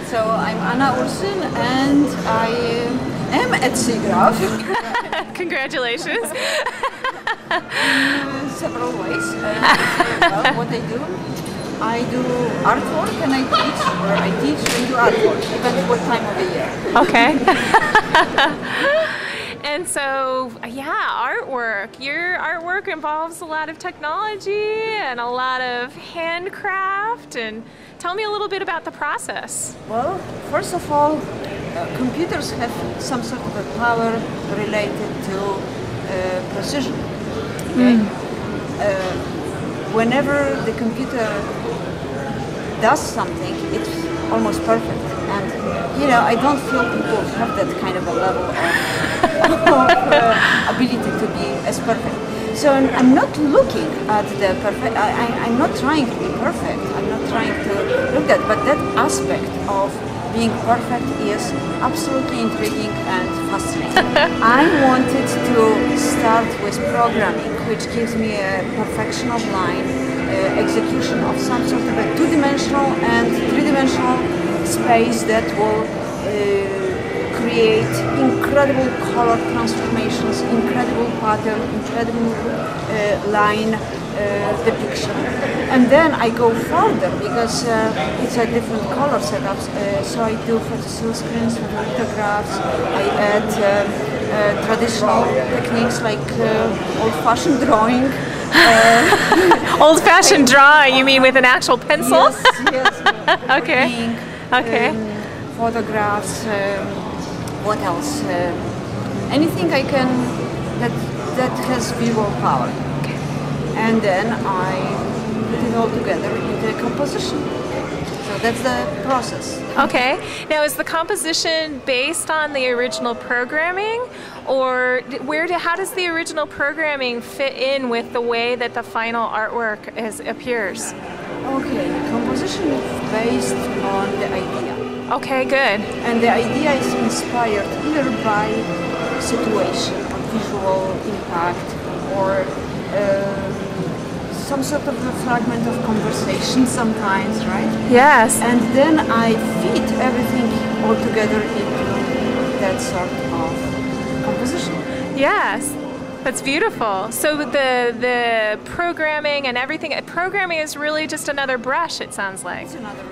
So I'm Anna Ursyn, and I am at SIGGRAPH. Congratulations. In several ways. Well, what I do artwork and I teach and do artwork, depending what time of the year. Okay. And so, yeah, artwork. Your artwork involves a lot of technology and a lot of handcraft. And tell me a little bit about the process. Well, first of all, computers have some sort of a power related to precision. Okay? Whenever the computer does something, it's almost perfect. And I don't feel people have that kind of a level of ability to be as perfect. So I'm not looking at the perfect. I'm not trying to be perfect. I'm not trying to look at, but that aspect of being perfect is absolutely intriguing and fascinating. I wanted to start with programming, which gives me a perfection of line, execution of some sort of a two-dimensional and three-dimensional space that will create incredible color transformations, incredible pattern, incredible line depiction. And then I go further because it's a different color setups. So I do photo screens, photographs. I add traditional techniques like old-fashioned drawing. Old-fashioned drawing? You mean with an actual pencil? Yes. Okay. Ink, okay. Photographs. What else? Anything I can that has visual power. And then I put it all together into a composition. So that's the process. Okay. Now, is the composition based on the original programming, or how does the original programming fit in with the way that the final artwork appears? Okay, the composition is based on the idea. Okay, good. And the idea is inspired either by situation or visual impact or some sort of a fragment of conversation sometimes, right? Yes. And then I fit everything all together into that sort of composition. Yes. That's beautiful. So the programming and everything, programming is really just another brush, it sounds like. It's another,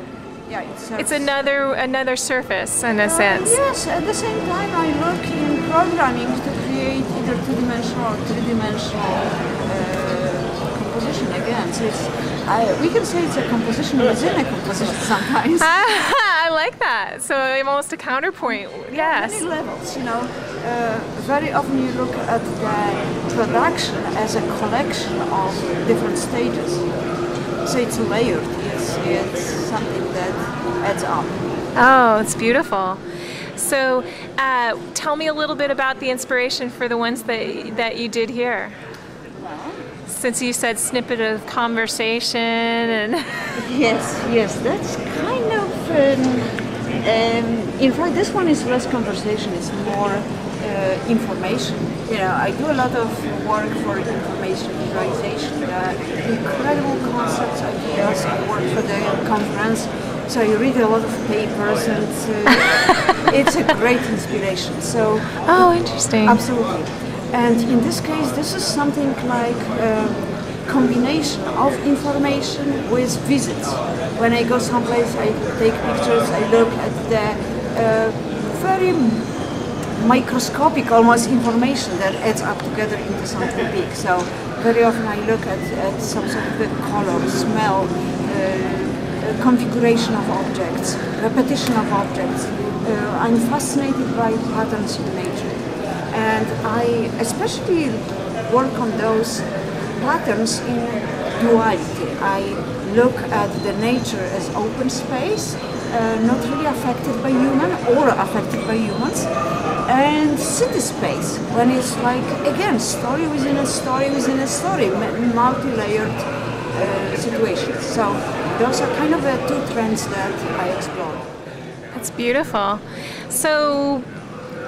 yeah, it's another surface in a sense. Yes, at the same time I look in programming to create either two-dimensional or three-dimensional composition again. So we can say it's a composition within a composition sometimes. I like that. So almost a counterpoint. Yes. Many levels, very often you look at the production as a collection of different stages. So it's layered. It's something that adds up. Oh, it's beautiful. So tell me a little bit about the inspiration for the ones that you did here. Well, since you said snippet of conversation and yes, that's kind of in fact this one is less conversation, it's more information. I do a lot of work for information visualization, incredible concepts, ideas. I work for the conference, so I read a lot of papers, and it's a great inspiration. So interesting. Absolutely. And in this case, this is something like a combination of information with visits. When I go someplace, I take pictures, I look at the very microscopic almost information that adds up together into something big. So very often I look at some sort of color, smell, configuration of objects, repetition of objects. I'm fascinated by patterns in nature. And I especially work on those patterns in duality. I look at the nature as open space, not really affected by human or affected by humans, and city space, when it's like, again, story within a story within a story, multi-layered situations. So those are kind of the two trends that I explore. That's beautiful. So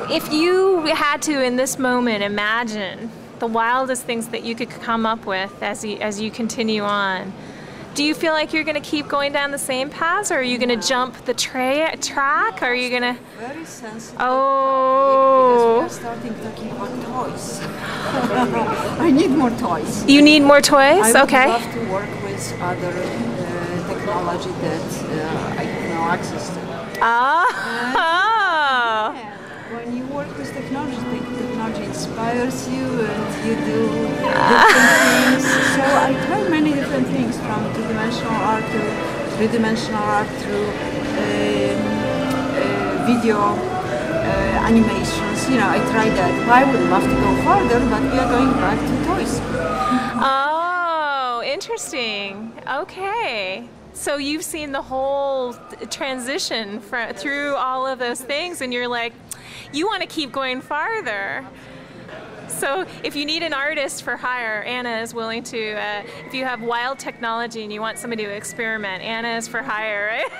if you had to, in this moment, imagine the wildest things that you could come up with as you continue on, Do you feel like you're going to keep going down the same paths, or are you going to jump the track? Are you going to? Very sensitive Oh. topic, because we are starting talking about toys. I need more toys. You need more toys? I would Okay. love to work with other technology that I have no access to. Ah. Yeah, when you work with technology, technology inspires you and you do different things. So I try many different things, from two-dimensional art to three-dimensional art through video animations. You know, I try that. I would love to go further, but we are going back to toys. Oh, interesting. Okay. So you've seen the whole transition through all of those things, and you're like, you want to keep going farther. So if you need an artist for hire, Anna is willing to, if you have wild technology and you want somebody to experiment, Anna is for hire, right?